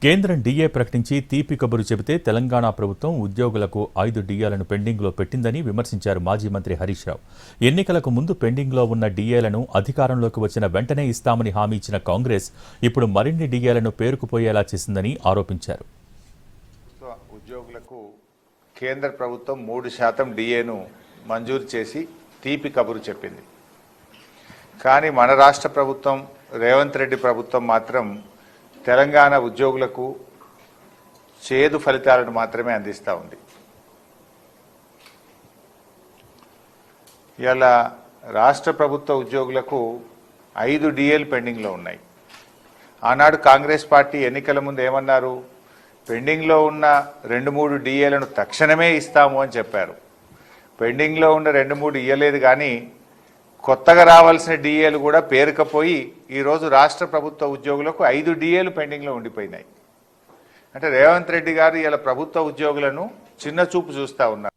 కేంద్రం డీఏ ప్రకటించి తీపి కబురు చెబితే తెలంగాణ ప్రభుత్వం ఉద్యోగులకు 5 డిఏలను పెండింగ్లో పెట్టిందని విమర్శించారు మాజీ మంత్రి హరీష్ రావు. ఎన్నికలకు ముందు పెండింగ్లో ఉన్న డిఏలను అధికారంలోకి వచ్చిన వెంటనే ఇస్తామని హామీ ఇచ్చిన కాంగ్రెస్ ఇప్పుడు మరిన్ని డిఏలను పేరుకుపోయేలా చేసిందని ఆరోపించారు. ఉద్యోగులకు కేంద్ర ప్రభుత్వం 3% డిఏను మంజూరు చేసి తీపి కబురు చెప్పింది. కానీ మన రాష్ట్ర ప్రభుత్వం రేవంత్ రెడ్డి ప్రభుత్వం మాత్రం తెలంగాణ ఉద్యోగులకు చేదు ఫలితాలను మాత్రమే అందిస్తూ ఉంది. ఇలా రాష్ట్ర ప్రభుత్వ ఉద్యోగులకు 5 డిఏలు పెండింగ్లో ఉన్నాయి. ఆనాడు కాంగ్రెస్ పార్టీ ఎన్నికల ముందు ఏమన్నారు? పెండింగ్లో ఉన్న 2-3 డిఏలను తక్షణమే ఇస్తాము అని చెప్పారు. పెండింగ్లో ఉన్న 2-3 ఇయ్యలేదు, కానీ కొత్తగా రావాల్సిన డిఏలు కూడా పేరుకపోయి ఈరోజు రాష్ట్ర ప్రభుత్వ ఉద్యోగులకు 5 డిఏలు పెండింగ్లో ఉండిపోయినాయి. అంటే రేవంత్ రెడ్డి గారు ఇలా ప్రభుత్వ ఉద్యోగులను చిన్న చూపు చూస్తూ ఉన్నారు.